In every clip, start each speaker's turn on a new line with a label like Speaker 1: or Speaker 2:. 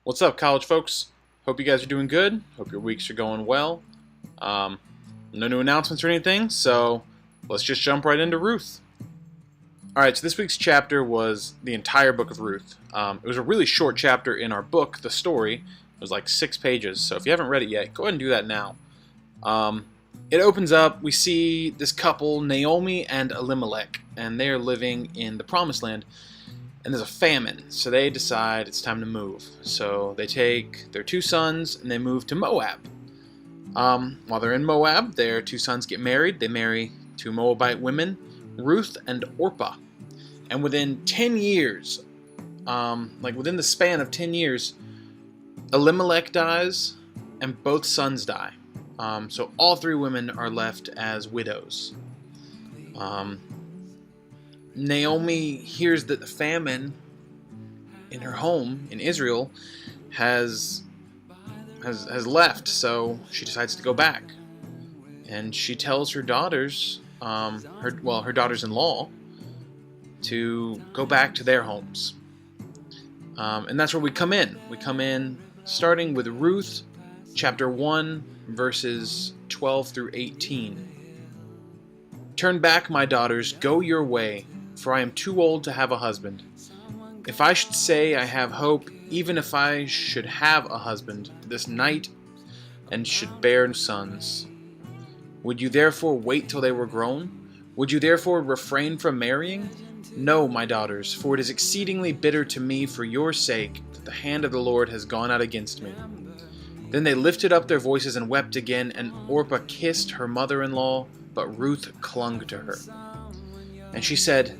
Speaker 1: What's up, college folks? Hope you guys are doing good. Hope your weeks are going well. No new announcements or anything, so let's just jump right into Ruth. Alright, so this week's chapter was the entire book of Ruth. It was a really short chapter in our book, the story. It was like 6 pages, so if you haven't read it yet, go ahead and do that now. It opens up, we see this couple, Naomi and Elimelech, and they are living in the Promised Land. And there's a famine, so they decide it's time to move. So they take their 2 sons and they move to Moab. While they're in Moab, their 2 sons get married. They marry 2 Moabite women, Ruth and Orpah. And within 10 years, within the span of 10 years, Elimelech dies and both sons die. So all 3 women are left as widows. Naomi hears that the famine in her home in Israel has left, so she decides to go back, and she tells her daughters, her daughters-in-law, to go back to their homes, and that's where we come in. We come in starting with Ruth, chapter 1, verses 12 through 18. Turn back, my daughters, go your way, for I am too old to have a husband. If I should say I have hope, even if I should have a husband this night and should bear sons, would you therefore wait till they were grown? Would you therefore refrain from marrying? No, my daughters, for it is exceedingly bitter to me for your sake that the hand of the Lord has gone out against me. Then they lifted up their voices and wept again, and Orpah kissed her mother-in-law, but Ruth clung to her. And she said,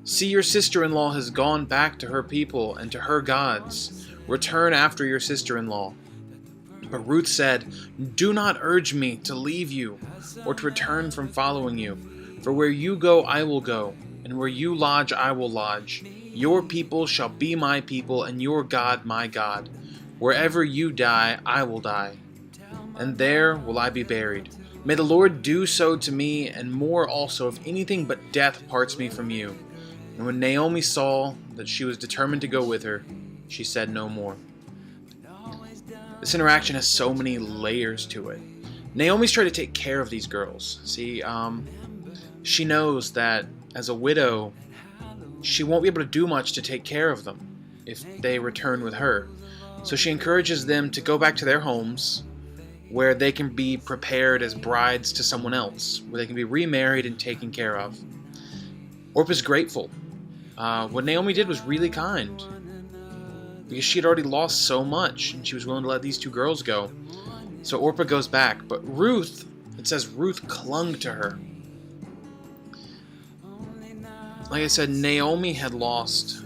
Speaker 1: See, your sister-in-law has gone back to her people and to her gods. Return after your sister-in-law. But Ruth said, Do not urge me to leave you or to return from following you. For where you go, I will go, and where you lodge, I will lodge. Your people shall be my people, and your God my God. Wherever you die, I will die, and there will I be buried. May the Lord do so to me, and more also, if anything but death parts me from you. And when Naomi saw that she was determined to go with her, she said no more. This interaction has so many layers to it. Naomi's trying to take care of these girls. See, she knows that as a widow, she won't be able to do much to take care of them if they return with her. So she encourages them to go back to their homes where they can be prepared as brides to someone else, where they can be remarried and taken care of. Orpah's grateful. What Naomi did was really kind, because she had already lost so much, and she was willing to let these 2 girls go. So Orpah goes back, but Ruth, it says Ruth clung to her. Like I said, Naomi had lost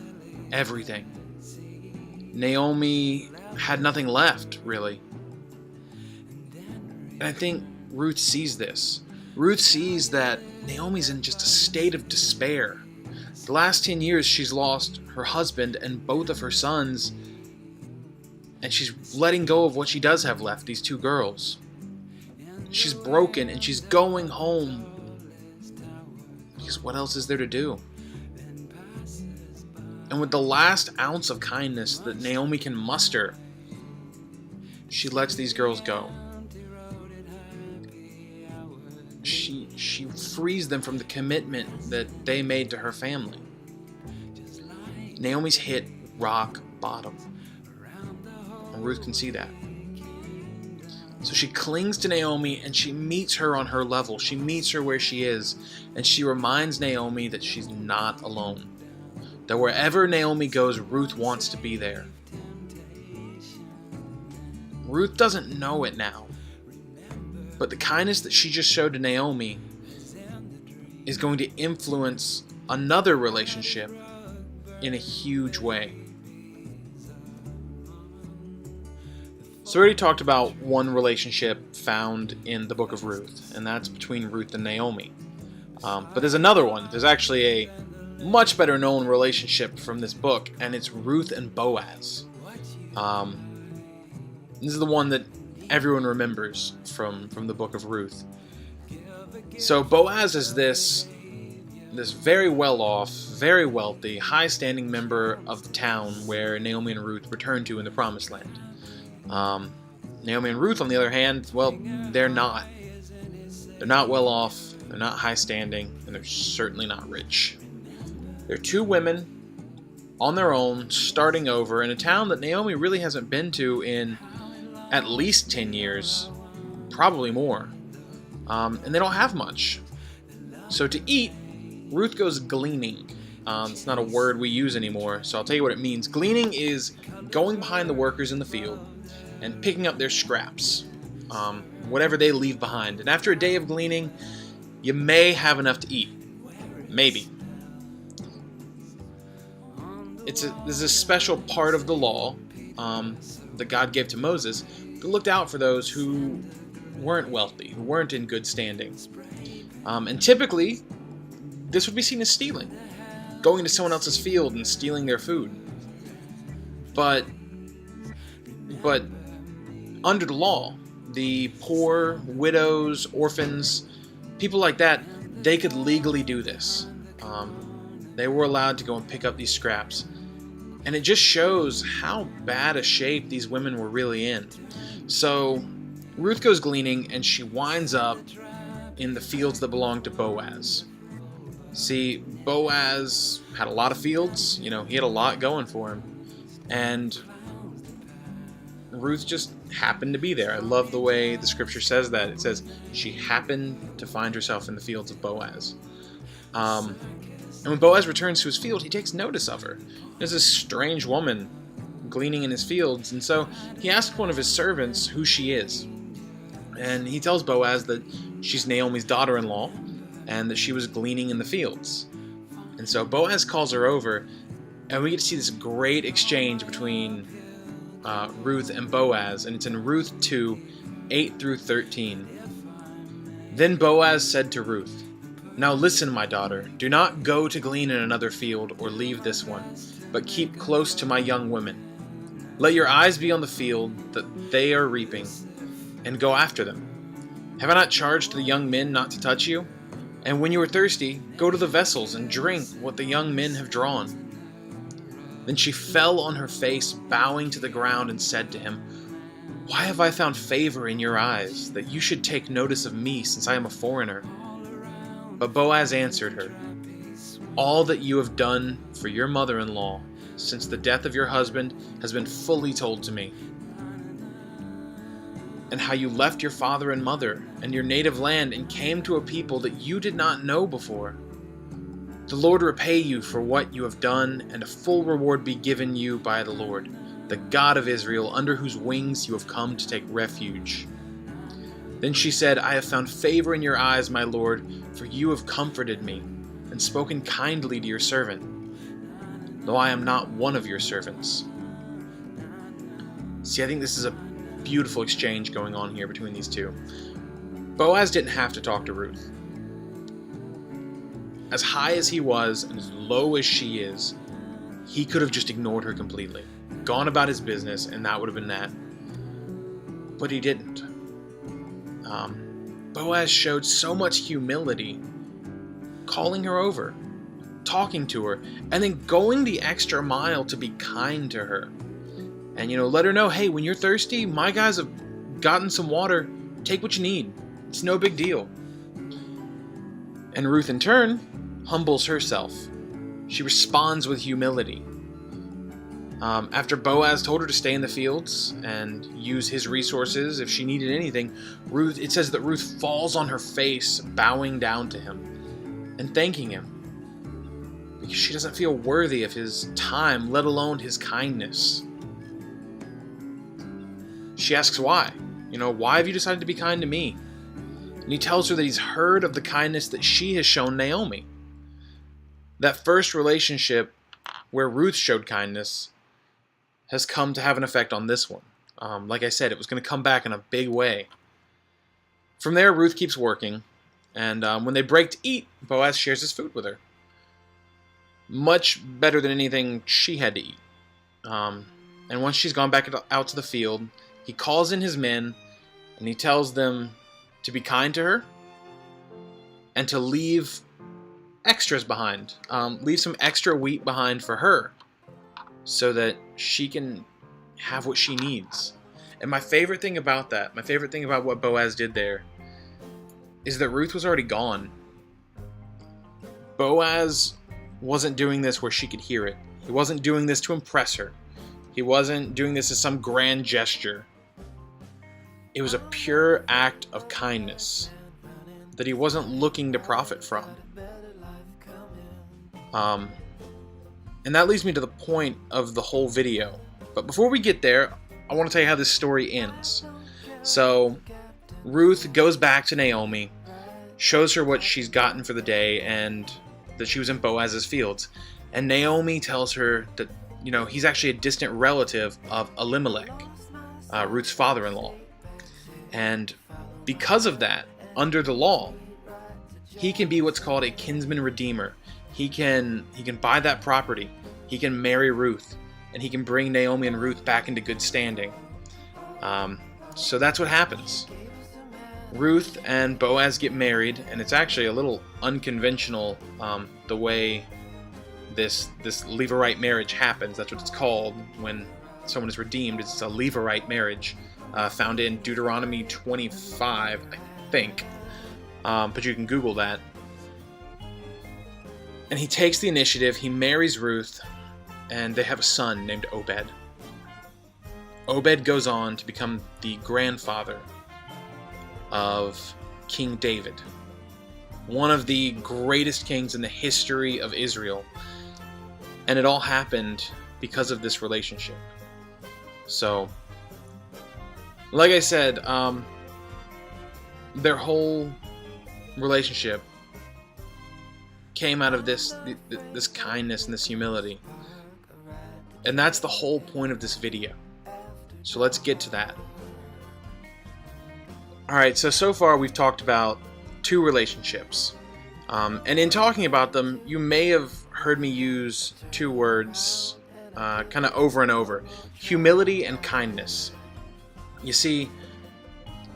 Speaker 1: everything. Naomi had nothing left, really. And I think Ruth sees this. Ruth sees that Naomi's in just a state of despair. The last 10 years, she's lost her husband and both of her sons, and she's letting go of what she does have left, these 2 girls. She's broken, and she's going home, because what else is there to do? And with the last ounce of kindness that Naomi can muster, she lets these girls go. She frees them from the commitment that they made to her family. Naomi's hit rock bottom, and Ruth can see that. So she clings to Naomi, and she meets her on her level. She meets her where she is, and she reminds Naomi that she's not alone. That wherever Naomi goes, Ruth wants to be there. Ruth doesn't know it now, but the kindness that she just showed to Naomi is going to influence another relationship in a huge way. So we already talked about one relationship found in the book of Ruth, and that's between Ruth and Naomi. But there's another one. There's actually a much better known relationship from this book, and it's Ruth and Boaz. This is the one that everyone remembers from the book of Ruth. So Boaz is this this very well-off, very wealthy, high-standing member of the town where Naomi and Ruth returned to in the Promised Land. Naomi and Ruth, on the other hand, well, they're not. They're not well-off, they're not high-standing, and they're certainly not rich. They're two women on their own, starting over in a town that Naomi really hasn't been to in at least 10 years, probably more. And they don't have much. So to eat, Ruth goes gleaning. It's not a word we use anymore, so I'll tell you what it means. Gleaning is going behind the workers in the field and picking up their scraps, whatever they leave behind. And after a day of gleaning, you may have enough to eat. Maybe. This is a special part of the law that God gave to Moses that looked out for those who weren't wealthy, who weren't in good standing. And typically, this would be seen as stealing, going to someone else's field and stealing their food. But under the law, the poor, widows, orphans, people like that, they could legally do this. They were allowed to go and pick up these scraps. And it just shows how bad a shape these women were really in. So Ruth goes gleaning, and she winds up in the fields that belonged to Boaz. See, Boaz had a lot of fields. He had a lot going for him. And Ruth just happened to be there. I love the way the scripture says that. It says she happened to find herself in the fields of Boaz. And when Boaz returns to his field, he takes notice of her. There's this strange woman gleaning in his fields, and so he asks one of his servants who she is. And he tells Boaz that she's Naomi's daughter-in-law, and that she was gleaning in the fields. And so Boaz calls her over, and we get to see this great exchange between Ruth and Boaz, and it's in Ruth 2, 8 through 13. Then Boaz said to Ruth, "Now listen, my daughter, do not go to glean in another field or leave this one, but keep close to my young women. Let your eyes be on the field that they are reaping, and go after them. Have I not charged the young men not to touch you? And when you are thirsty, go to the vessels and drink what the young men have drawn." Then she fell on her face, bowing to the ground, and said to him, "Why have I found favor in your eyes, that you should take notice of me, since I am a foreigner?" But Boaz answered her, "All that you have done for your mother-in-law since the death of your husband has been fully told to me. And how you left your father and mother and your native land and came to a people that you did not know before. The Lord repay you for what you have done, and a full reward be given you by the Lord, the God of Israel, under whose wings you have come to take refuge." Then she said, "I have found favor in your eyes, my lord, for you have comforted me, and spoken kindly to your servant, though I am not one of your servants." See, I think this is a beautiful exchange going on here between these two. Boaz didn't have to talk to Ruth. As high as he was, and as low as she is, he could have just ignored her completely, gone about his business, and that would have been that. But he didn't. Boaz showed so much humility, calling her over, talking to her, and then going the extra mile to be kind to her. And, let her know, hey, when you're thirsty, my guys have gotten some water. Take what you need. It's no big deal. And Ruth, in turn, humbles herself. She responds with humility. After Boaz told her to stay in the fields and use his resources if she needed anything, it says that Ruth falls on her face, bowing down to him and thanking him, because she doesn't feel worthy of his time, let alone his kindness. She asks why. Why have you decided to be kind to me? And he tells her that he's heard of the kindness that she has shown Naomi. That first relationship where Ruth showed kindness has come to have an effect on this one. Like I said, it was going to come back in a big way. From there, Ruth keeps working, and when they break to eat, Boaz shares his food with her. Much better than anything she had to eat. And once she's gone back out to the field, he calls in his men, and he tells them to be kind to her, and to leave extras behind. Leave some extra wheat behind for her so that she can have what she needs. And my favorite thing about that, my favorite thing about what Boaz did there, is that Ruth was already gone. Boaz wasn't doing this where she could hear it. He wasn't doing this to impress her. He wasn't doing this as some grand gesture. It was a pure act of kindness that he wasn't looking to profit from. And that leads me to the point of the whole video. But before we get there, I want to tell you how this story ends. So, Ruth goes back to Naomi, shows her what she's gotten for the day, and that she was in Boaz's fields. And Naomi tells her that, he's actually a distant relative of Elimelech, Ruth's father-in-law. And because of that, under the law, he can be what's called a kinsman redeemer. He can buy that property. He can marry Ruth, and he can bring Naomi and Ruth back into good standing. So that's what happens. Ruth and Boaz get married, and it's actually a little unconventional the way this Levirate marriage happens. That's what it's called when someone is redeemed. It's a Levirate marriage, found in Deuteronomy 25, I think. But you can Google that. And he takes the initiative, he marries Ruth, and they have a son named Obed. Obed goes on to become the grandfather of King David, one of the greatest kings in the history of Israel. And it all happened because of this relationship. So, like I said, their whole relationship came out of this kindness and this humility. And that's the whole point of this video. So let's get to that. Alright, so far we've talked about two relationships. And in talking about them, you may have heard me use two words kind of over and over. Humility and kindness. You see,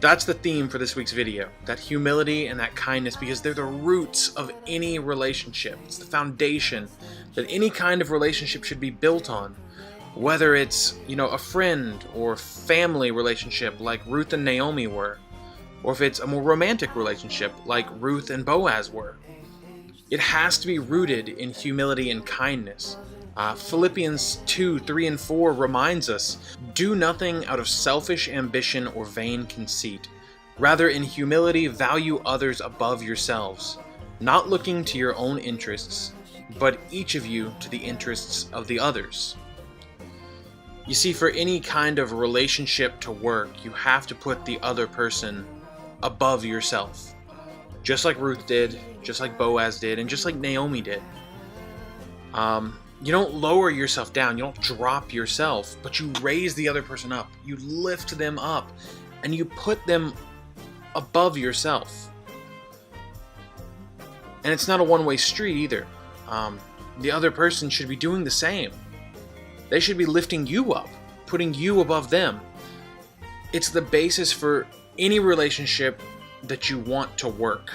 Speaker 1: that's the theme for this week's video. That humility and that kindness, because they're the roots of any relationship. It's the foundation that any kind of relationship should be built on. Whether it's, a friend or family relationship like Ruth and Naomi were, or if it's a more romantic relationship like Ruth and Boaz were. It has to be rooted in humility and kindness. Philippians 2, 3, and 4 reminds us, do nothing out of selfish ambition or vain conceit. Rather, in humility, value others above yourselves, not looking to your own interests, but each of you to the interests of the others. You see, for any kind of relationship to work, you have to put the other person above yourself. Just like Ruth did, just like Boaz did, and just like Naomi did. You don't lower yourself down, you don't drop yourself, but you raise the other person up. You lift them up, and you put them above yourself. And it's not a one-way street either. The other person should be doing the same. They should be lifting you up, putting you above them. It's the basis for any relationship that you want to work.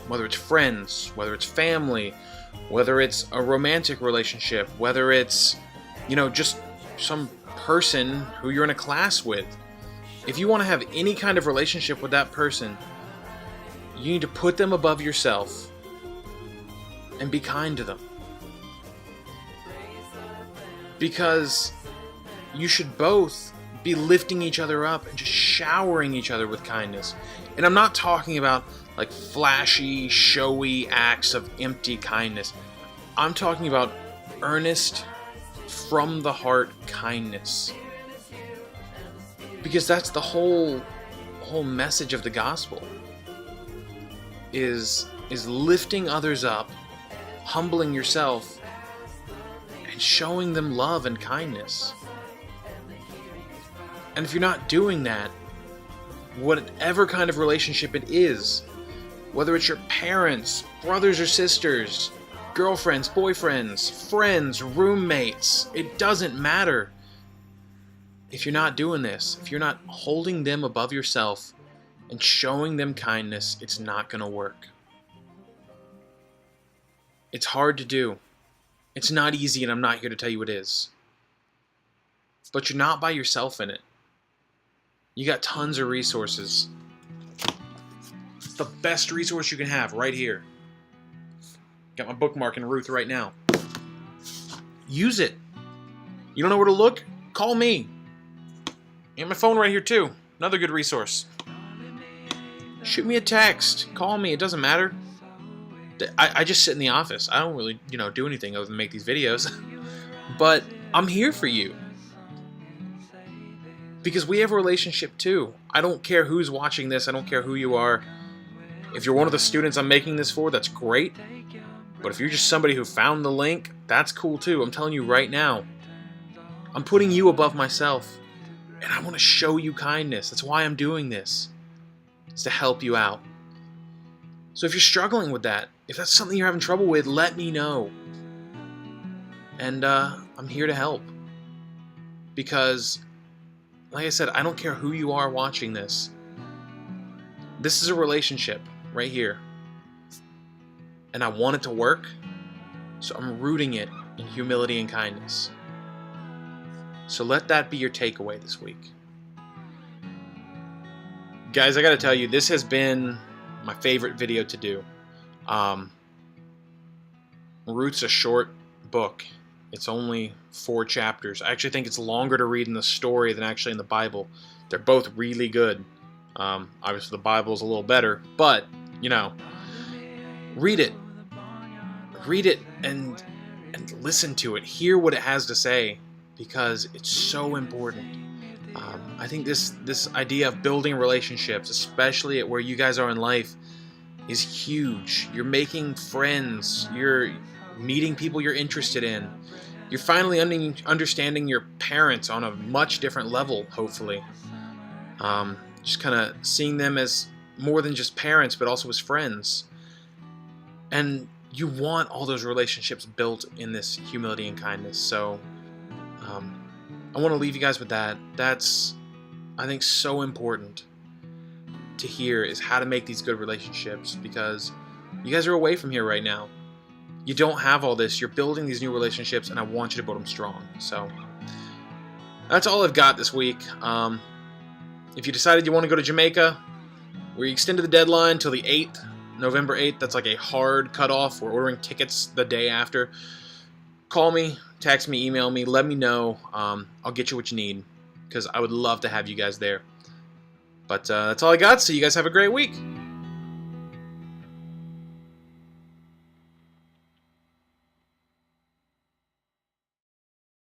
Speaker 1: Whether it's friends, whether it's family, whether it's a romantic relationship, whether it's, just some person who you're in a class with. If you want to have any kind of relationship with that person, you need to put them above yourself and be kind to them. Because you should both be lifting each other up and just showering each other with kindness. And I'm not talking about like flashy, showy acts of empty kindness. I'm talking about earnest, from the heart kindness. Because that's the whole message of the gospel. Is lifting others up, humbling yourself, and showing them love and kindness. And if you're not doing that, whatever kind of relationship it is, whether it's your parents, brothers or sisters, girlfriends, boyfriends, friends, roommates, it doesn't matter. If you're not doing this, if you're not holding them above yourself and showing them kindness, it's not going to work. It's hard to do. It's not easy, and I'm not here to tell you it is. But you're not by yourself in it. You got tons of resources. It's the best resource you can have right here. Got my bookmark in Ruth right now. Use it. You don't know where to look? Call me. And my phone right here too. Another good resource. Shoot me a text. Call me. It doesn't matter. I just sit in the office. I don't really, do anything other than make these videos. But I'm here for you. Because we have a relationship too. I don't care who's watching this. I don't care who you are. If you're one of the students I'm making this for, that's great. But if you're just somebody who found the link, that's cool too. I'm telling you right now. I'm putting you above myself. And I want to show you kindness. That's why I'm doing this. It's to help you out. So if you're struggling with that, if that's something you're having trouble with, let me know. And I'm here to help. Because, like I said, I don't care who you are watching this. This is a relationship right here. And I want it to work. So I'm rooting it in humility and kindness. So let that be your takeaway this week. Guys, I gotta tell you, this has been my favorite video to do. Ruth's a short book. It's only 4 chapters. I actually think it's longer to read in the story than actually in the Bible. They're both really good. Obviously the Bible's a little better, but, read it. Read it and listen to it. Hear what it has to say, because it's so important. I think this idea of building relationships, especially at where you guys are in life, is huge. You're making friends. You're meeting people you're interested in. You're finally understanding your parents on a much different level, hopefully. Just kind of seeing them as more than just parents, but also as friends. And you want all those relationships built in this humility and kindness. So I want to leave you guys with that. That's, I think, so important to hear, is how to make these good relationships, because you guys are away from here right now. You don't have all this. You're building these new relationships, and I want you to build them strong. So that's all I've got this week. If you decided you want to go to Jamaica, we extended the deadline till the 8th, November 8th. That's like a hard cutoff. We're ordering tickets the day after. Call me, text me, email me, let me know. I'll get you what you need, because I would love to have you guys there. But that's all I got, so you guys have a great week.